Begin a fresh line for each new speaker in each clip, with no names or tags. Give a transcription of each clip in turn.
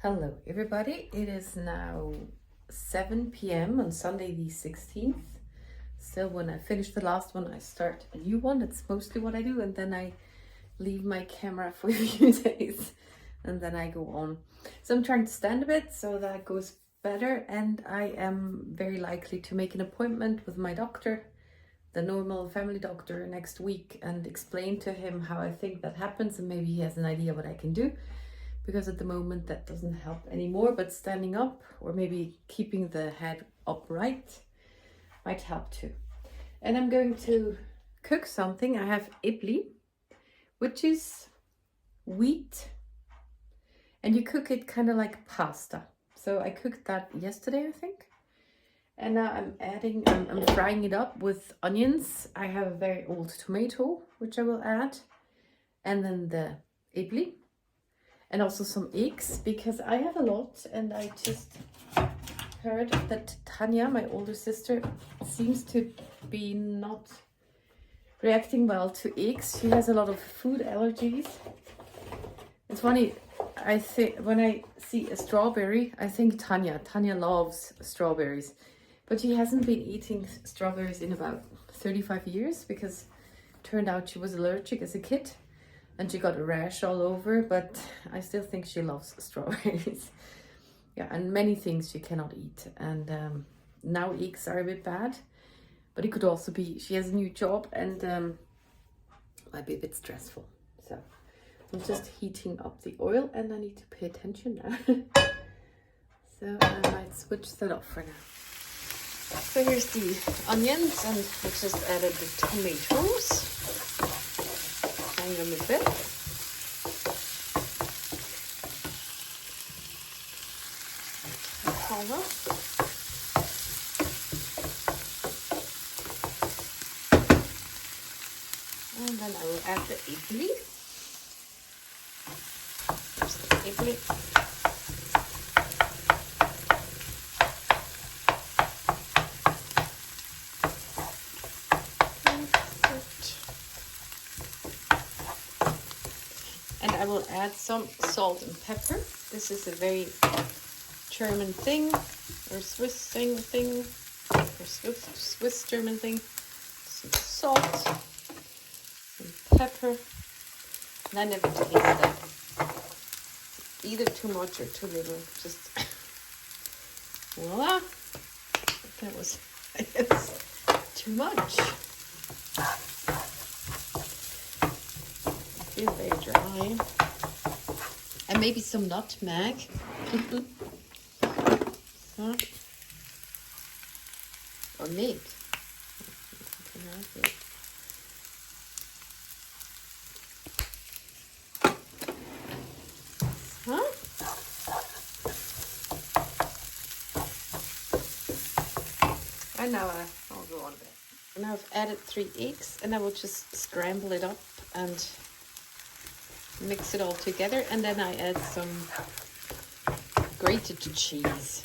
Hello everybody, it is now 7 p.m. on Sunday the 16th. Still, when I finish the last one, I start a new one. That's mostly what I do, and then I leave my camera for a few days and then I go on. So I'm trying to stand a bit so that goes better, and I am very likely to make an appointment with my doctor, the normal family doctor, next week, and explain to him how I think that happens, and maybe he has an idea what I can do. Because at the moment that doesn't help anymore, but standing up or maybe keeping the head upright might help too. And I'm going to cook something. I have Eberybody, which is wheat, and you cook it kind of like pasta. So I cooked that yesterday, I think. And now I'm frying it up with onions. I have a very old tomato, which I will add. And then the Eberybody. And also some eggs, because I have a lot, and I just heard that Tanya, my older sister, seems to be not reacting well to eggs. She has a lot of food allergies. It's funny, I think when I see a strawberry, I think Tanya loves strawberries, but she hasn't been eating strawberries in about 35 years because it turned out she was allergic as a kid. And she got a rash all over, but I still think she loves strawberries. Yeah, and many things she cannot eat. And now eggs are a bit bad, but it could also be she has a new job and might be a bit stressful. So I'm just heating up the oil, and I need to pay attention now. So I might switch that off for now. So here's the onions, and we just added the tomatoes. Them a bit. Color. And then I will add the Eberybody. There's the Eberybody. And I will add some salt and pepper. This is a very German thing, or Swiss thing, or Swiss German thing. Some salt, some pepper, and I never taste that. Either too much or too little. Just voila. That was, I guess, too much. Very dry, and maybe some nutmeg. So. Or milk. Huh? And now I'll go on there. And now I've added 3 eggs, and I will just scramble it up and mix it all together, and then I add some grated cheese.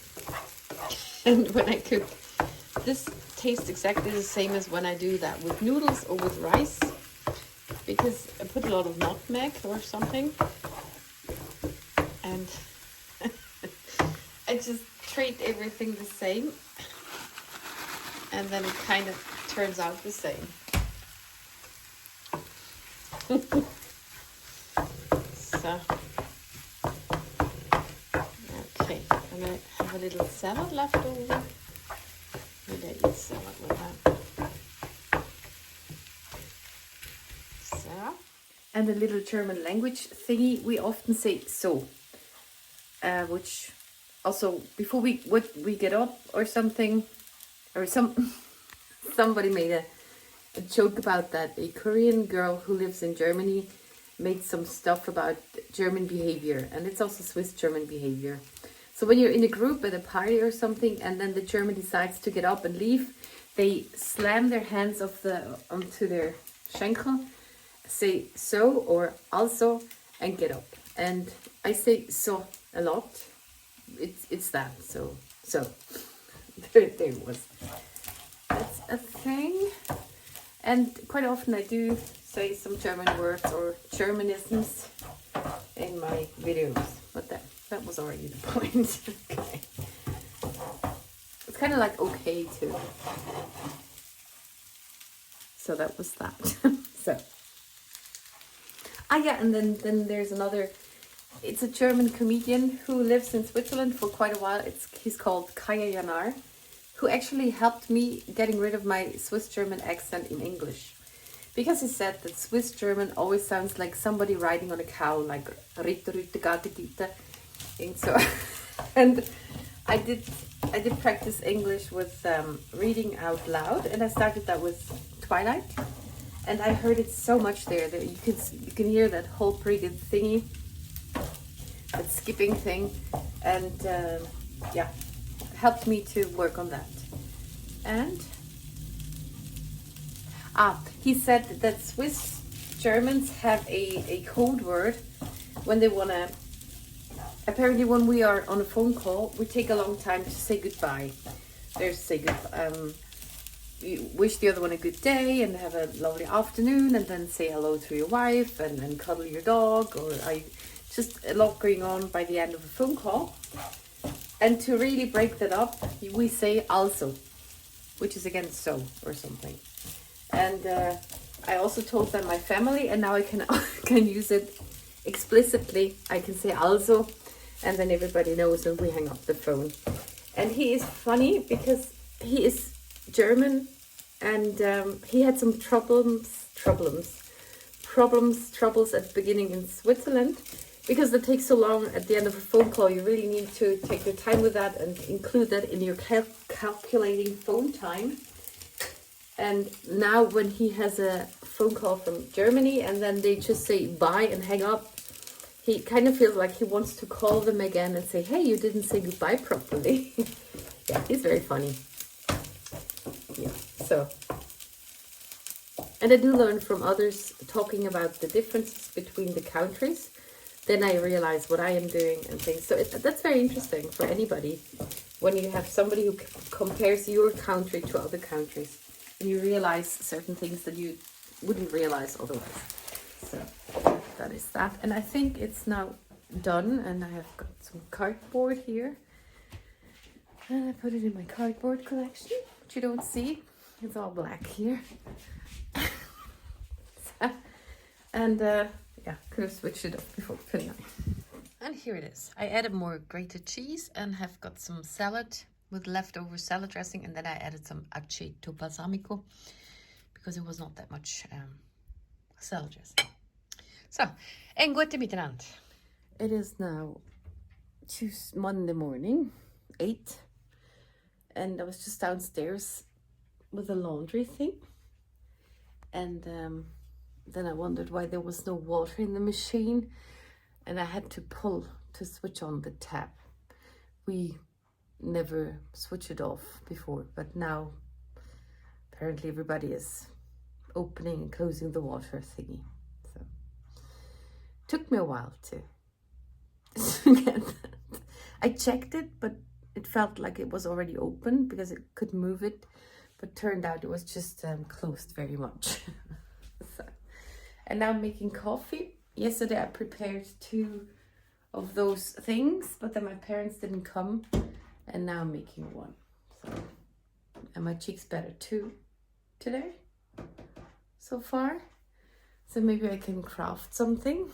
And when I cook, this tastes exactly the same as when I do that with noodles or with rice, because I put a lot of nutmeg or something, and I just treat everything the same, and then it kind of turns out the same. So, okay, and I have a little salad left over. Maybe I eat salad with that. So, and a little German language thingy, we often say so, which also before we get up or something, or somebody made a joke about that. A Korean girl who lives in Germany made some stuff about German behavior, and it's also Swiss German behavior. So when you're in a group at a party or something, and then the German decides to get up and leave, they slam their hands onto their Schenkel, say so or also, and get up. And I say so a lot. It's that so there it was. That's a thing. And quite often I do say some German words or Germanisms in my videos. But That was already the point. Okay. It's kind of like okay too. So that was that. So. Ah yeah, and then there's another. It's a German comedian who lives in Switzerland for quite a while. He's called Kaya Janar, who actually helped me getting rid of my Swiss German accent in English. Because he said that Swiss German always sounds like somebody riding on a cow, like Ritte, Ritte, Gate, Gite. And so, and I did practice English with reading out loud, and I started that with Twilight, and I heard it so much there that you can hear that whole pretty good thingy, that skipping thing, and yeah, helped me to work on that. And he said that Swiss Germans have a code word when they want to. Apparently, when we are on a phone call, we take a long time to say goodbye. There's say goodbye. You wish the other one a good day and have a lovely afternoon, and then say hello to your wife and then cuddle your dog, or just a lot going on by the end of a phone call. And to really break that up, we say also, which is again so or something. And I also told them my family, and now I can use it explicitly. I can say also, and then everybody knows when we hang up the phone. And he is funny because he is German, and he had some troubles at the beginning in Switzerland, because it takes so long at the end of a phone call. You really need to take your time with that and include that in your calculating phone time. And now when he has a phone call from Germany and then they just say bye and hang up, he kind of feels like he wants to call them again and say, hey, you didn't say goodbye properly. Yeah, he's very funny. Yeah, so. And I do learn from others talking about the differences between the countries. Then I realize what I am doing and things. So that's very interesting for anybody when you have somebody who compares your country to other countries. And you realize certain things that you wouldn't realize otherwise. So that is that. And I think it's now done. And I have got some cardboard here. And I put it in my cardboard collection, which you don't see. It's all black here. And yeah, could have switched it up before putting on. And here it is. I added more grated cheese and have got some salad with leftover salad dressing, and then I added some aceto balsamico because it was not that much salad dressing. So, en gute miteinander. It is now Monday morning, 8, and I was just downstairs with the laundry thing, and then I wondered why there was no water in the machine, and I had to pull to switch on the tap. We never switch it off before, but now apparently everybody is opening and closing the water thingy. So took me a while to get that. I checked it, but it felt like it was already open because it could move it, but turned out it was just closed very much. So, and now I'm making coffee. Yesterday I prepared 2 of those things, but then my parents didn't come. And now I'm making 1. So, and my cheek's better too today, so far. So maybe I can craft something,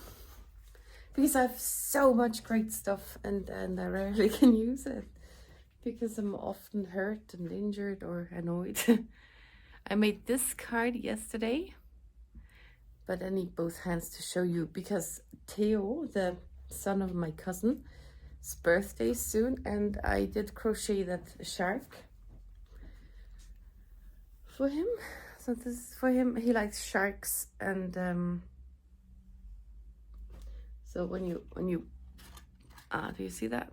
because I have so much great stuff and I rarely can use it because I'm often hurt and injured or annoyed. I made this card yesterday, but I need both hands to show you because Theo, the son of my cousin, his birthday soon, and I did crochet that shark for him. So this is for him. He likes sharks, and so when you do you see that?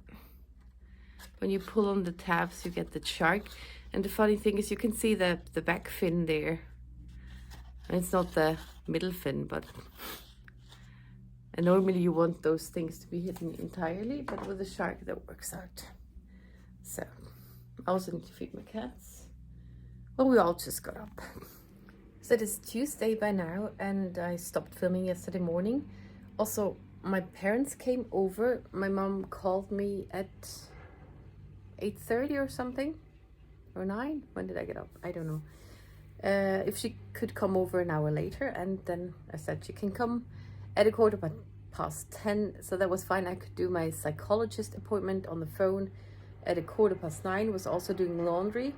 When you pull on the tabs, you get the shark. And the funny thing is, you can see the back fin there. And it's not the middle fin, but. And normally you want those things to be hidden entirely, but with a shark that works out. So, I also need to feed my cats. Well, we all just got up. So it is Tuesday by now, and I stopped filming yesterday morning. Also, my parents came over. My mom called me at 8:30 or something, or 9. When did I get up? I don't know. If she could come over an hour later, and then I said she can come at 10:15. So that was fine. I could do my psychologist appointment on the phone at 9:15. Was also doing laundry,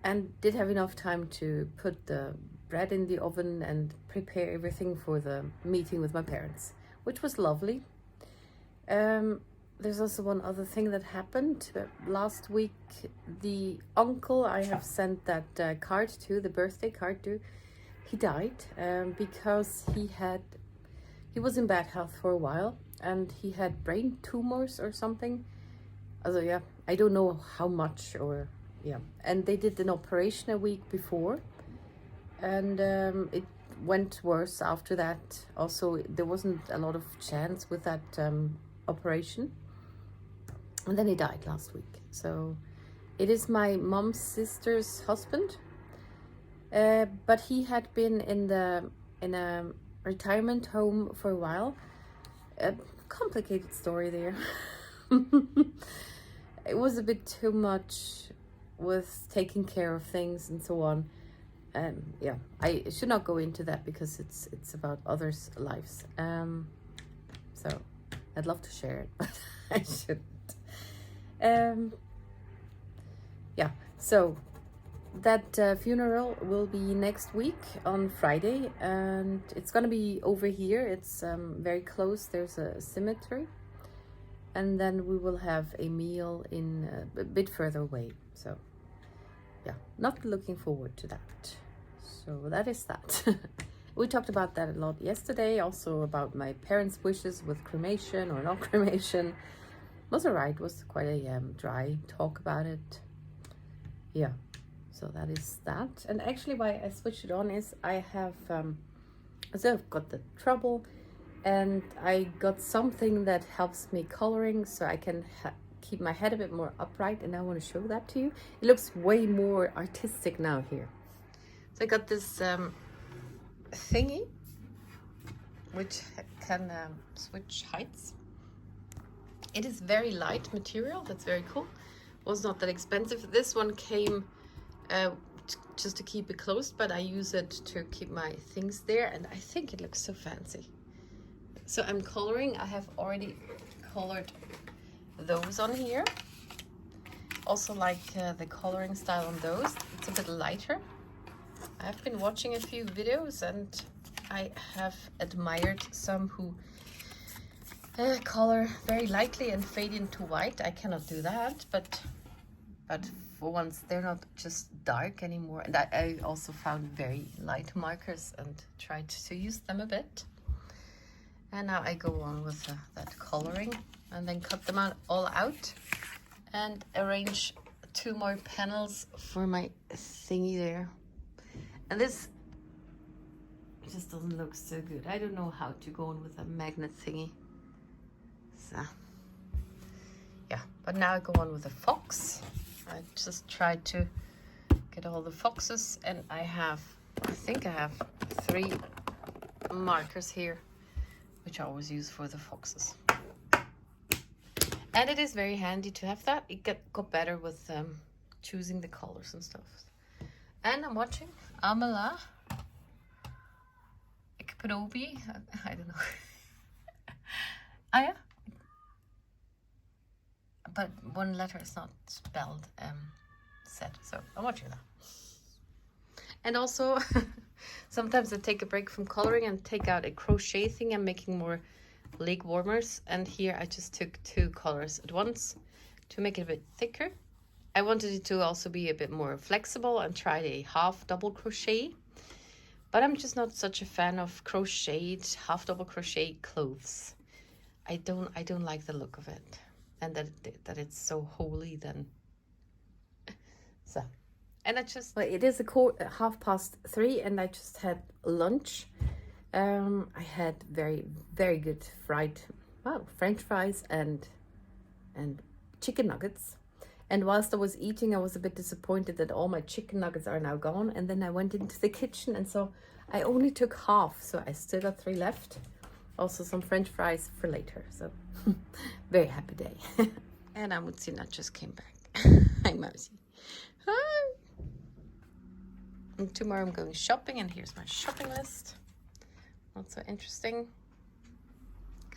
and did have enough time to put the bread in the oven and prepare everything for the meeting with my parents, which was lovely. There's also one other thing that happened. Last week, the uncle I have sent that card to, the birthday card to, he died because he was in bad health for a while, and he had brain tumors or something. Also, yeah, I don't know how much, or yeah. And they did an operation a week before, and it went worse after that. Also, there wasn't a lot of chance with that operation. And then he died last week. So it is my mom's sister's husband, but he had been in a retirement home for a while. A complicated story there. It was a bit too much with taking care of things and so on. Yeah, I should not go into that because it's about others' lives. So I'd love to share it, but I shouldn't. Yeah, so that funeral will be next week on Friday, and it's gonna be over here. It's very close. There's a cemetery, and then we will have a meal in a bit further away. So yeah, not looking forward to that. So that is that. We talked about that a lot yesterday, also about my parents' wishes with cremation or not cremation. Was alright. Was quite a dry talk about it. Yeah, so that is that. And actually, why I switched it on is I have so I've got the trouble, and I got something that helps me coloring, so I can keep my head a bit more upright. And I want to show that to you. It looks way more artistic now here. So I got this thingy which can switch heights. It is very light material. That's very cool. Was not that expensive. This one came just to keep it closed, but I use it to keep my things there, and I think it looks so fancy. So I'm coloring. I have already colored those on here. Also like the coloring style on those. It's a bit lighter. I've been watching a few videos, and I have admired some who color very lightly and fade into white. I cannot do that, but for once they're not just dark anymore. And I also found very light markers and tried to use them a bit. And now I go on with that coloring, and then cut them all out and arrange 2 more panels for my thingy there. And this just doesn't look so good. I don't know how to go on with a magnet thingy. So yeah, but now I go on with a fox. I just tried to get all the foxes, and I think I have 3 markers here, which I always use for the foxes. And it is very handy to have that. It got better with choosing the colors and stuff. And I'm watching Amala Eberybody. I don't know. Ah, yeah. But one letter is not spelled set, so I'm watching that. And also, sometimes I take a break from coloring and take out a crochet thing. I'm making more leg warmers, and here I just took 2 colors at once to make it a bit thicker. I wanted it to also be a bit more flexible, and tried a half double crochet, but I'm just not such a fan of crocheted half double crochet clothes. I don't like the look of it, and that it's so holy then. So, and I just, well, it is 3:30, and I just had lunch. I had very, very good French fries and chicken nuggets. And whilst I was eating, I was a bit disappointed that all my chicken nuggets are now gone. And then I went into the kitchen, and so I only took half, so I still got 3 left. Also some French fries for later. So very happy day. And Amutsina just came back. Hi, Mousy. Hi. And tomorrow I'm going shopping, and here's my shopping list. Not so interesting.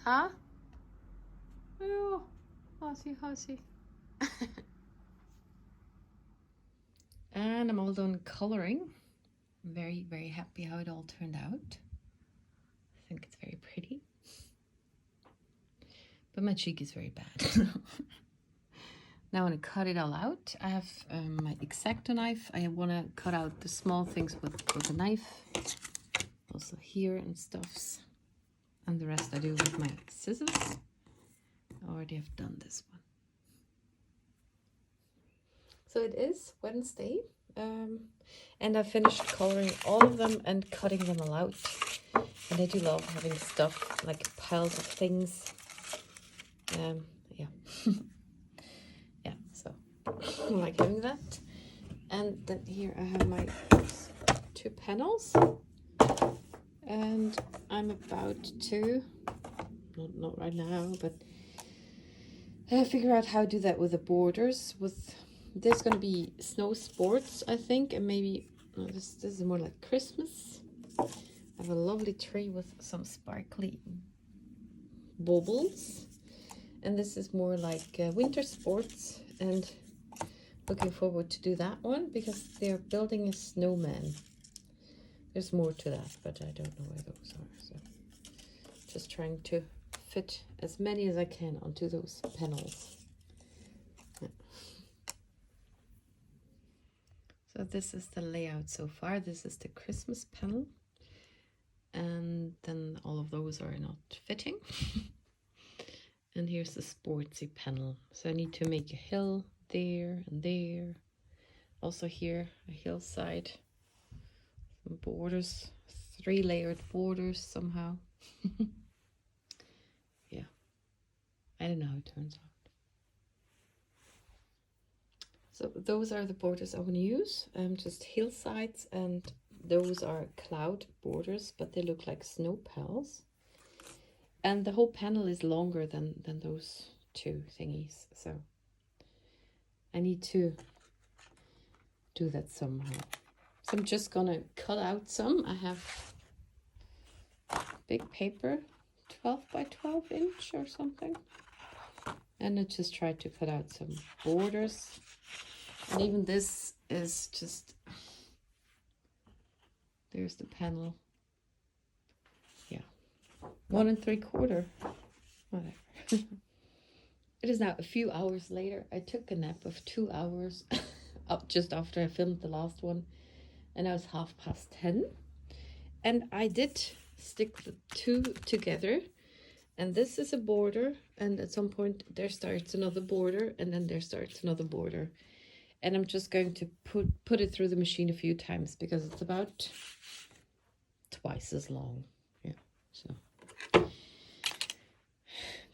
Huh? Oh, hussy. And I'm all done coloring. I'm very, very happy how it all turned out. I think it's very pretty. But my cheek is very bad. Now I want to cut it all out. I have my X-Acto knife. I want to cut out the small things with the knife. Also here and stuffs. And the rest I do with my scissors. I already have done this one. So it is Wednesday. And I finished coloring all of them and cutting them all out. And I do love having stuff, like piles of things. Yeah. Yeah, so I like having that. And then here I have my 2 panels. And I'm about to, not right now, but figure out how to do that with the borders. There's going to be snow sports, I think, and maybe this is more like Christmas. I have a lovely tree with some sparkly bubbles, and this is more like winter sports, and looking forward to do that one because they're building a snowman. There's more to that, but I don't know where those are, so just trying to fit as many as I can onto those panels. Yeah. So this is the layout so far. This is the Christmas panel, and then all of those are not fitting. And here's the sportsy panel. So I need to make a hill there and there. Also here, a hillside. Some borders, 3 layered borders somehow. Yeah, I don't know how it turns out. So those are the borders I want to use. Just hillsides, and those are cloud borders, but they look like snow pals. And the whole panel is longer than those 2 thingies, so I need to do that somehow. So I'm just gonna cut out some. I have big paper, 12 by 12 inch or something. And I just try to cut out some borders. And even this is just, there's the panel. Yeah, 1 3/4, whatever. It is now a few hours later. I took a nap of 2 hours up just after I filmed the last one. And now it's 10:30. And I did stick the 2 together. And this is a border, and at some point there starts another border, and then there starts another border. And I'm just going to put it through the machine a few times because it's about twice as long. Yeah, so I'm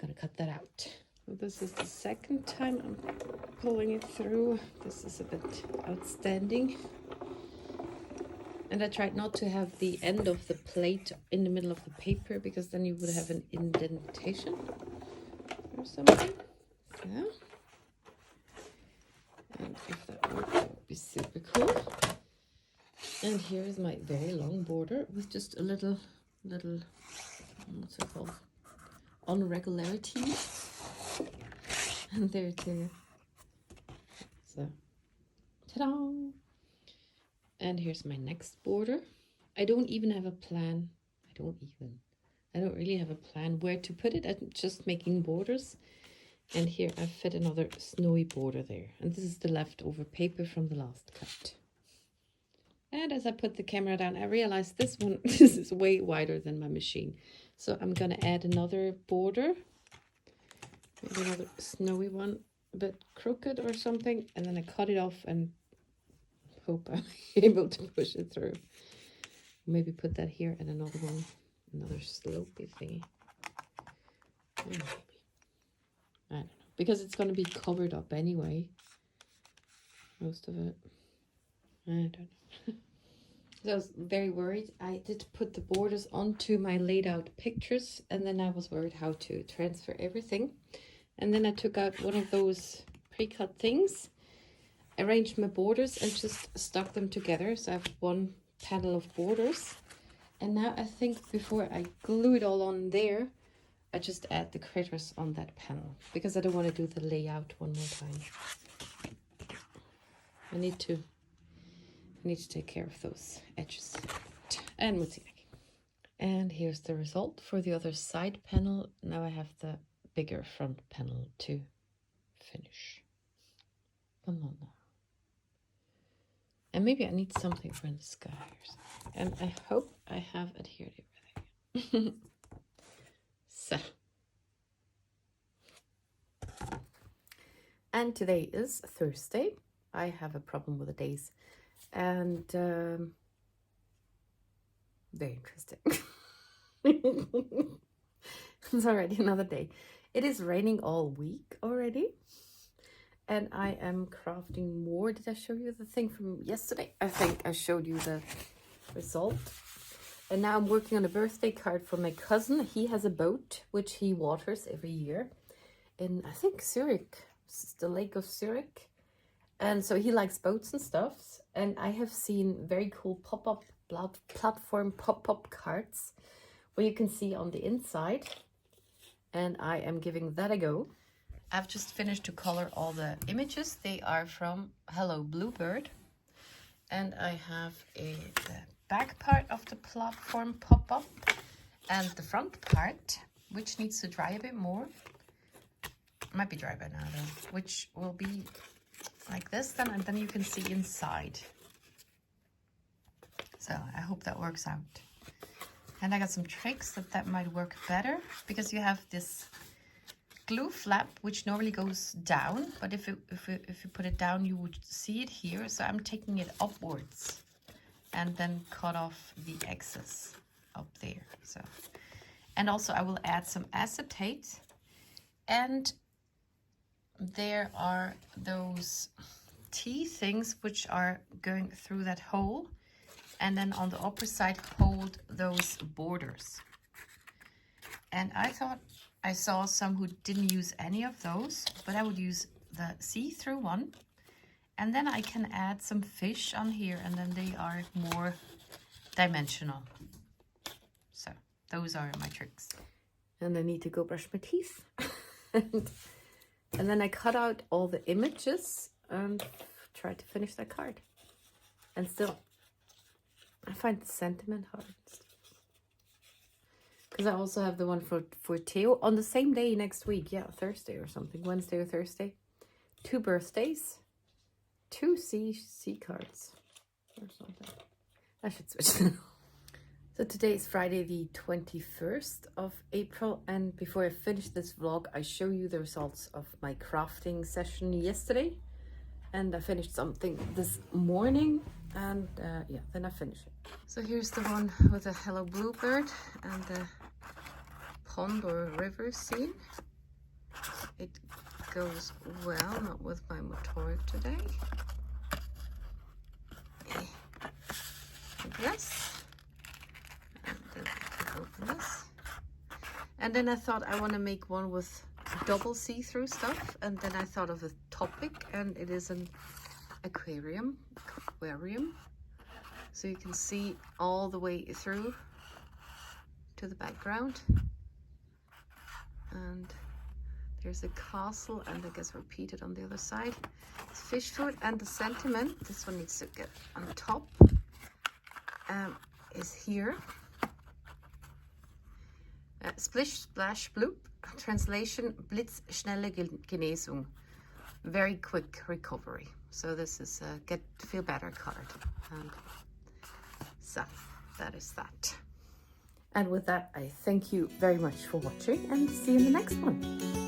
gonna cut that out. So this is the second time I'm pulling it through. This is a bit outstanding. And I tried not to have the end of the plate in the middle of the paper because then you would have an indentation or something. Yeah. And if that worked, that would be super cool. And here is my very long border with just a little, what's it called? Irregularity. And there too. So, ta-da! And here's my next border. I don't even have a plan. I don't really have a plan where to put it. I'm just making borders. And here I fit another snowy border there. And this is the leftover paper from the last cut. And as I put the camera down, I realized this is way wider than my machine. So I'm gonna add another border. Maybe another snowy one, a bit crooked or something. And then I cut it off and hope I'm able to push it through. Maybe put that here and another one, another slopey thingy. Maybe. I don't know, because it's going to be covered up anyway, most of it. I don't know. So I was very worried. I did put the borders onto my laid out pictures, and then I was worried how to transfer everything. And then I took out one of those pre-cut things, arranged my borders, and just stuck them together. So I have one panel of borders. And now I think before I glue it all on there, I just add the critters on that panel, because I don't want to do the layout one more time. I need to take care of those edges and motivik. And here's the result for the other side panel. Now I have the bigger front panel to finish. Banana. And maybe I need something for the sky or something. And I hope I have adhered everything. So. And today is Thursday. I have a problem with the days. And very interesting. It's already another day. It is raining all week already. And I am crafting more. Did I show you the thing from yesterday? I think I showed you the result. And now I'm working on a birthday card for my cousin. He has a boat, which he waters every year in, I think, Zurich. It's the Lake of Zurich. And so he likes boats and stuff. And I have seen very cool pop-up platform pop-up cards where you can see on the inside. And I am giving that a go. I've just finished to color all the images. They are from Hello Bluebird. And I have the back part of the platform pop-up and the front part, which needs to dry a bit more. Might be dry by now though, which will be like this then, and then you can see inside. So I hope that works out. And I got some tricks that might work better, because you have this glue flap which normally goes down, but if you put it down you would see it here. So I'm taking it upwards and then cut off the excess up there. So, and also I will add some acetate, and there are those T things which are going through that hole, and then on the upper side hold those borders. And I thought I saw some who didn't use any of those, but I would use the see-through one. And then I can add some fish on here, and then they are more dimensional. So those are my tricks. And I need to go brush my teeth. and then I cut out all the images and try to finish that card. And still, I find the sentiment hard. Because I also have the one for Theo on the same day next week. Yeah, Thursday or something. Wednesday or Thursday. 2 birthdays. 2 C cards. Or something. I should switch them. So today is Friday the 21st of April. And before I finish this vlog, I show you the results of my crafting session yesterday. And I finished something this morning. And yeah, then I finish it. So here's the one with the Hello Bluebird and the pond or river scene. It goes well, not with my motor today. Like this. And then I can open this. And then I thought I want to make one with double see-through stuff. And then I thought of a topic, and it is an aquarium. So you can see all the way through to the background. And there's a castle, and it gets repeated on the other side. It's fish food, and the sentiment, this one needs to get on top, is here. Splish, splash, bloop. Translation, blitzschnelle Genesung. Very quick recovery. So this is a feel better card. And so that is that. And with that, I thank you very much for watching, and see you in the next one.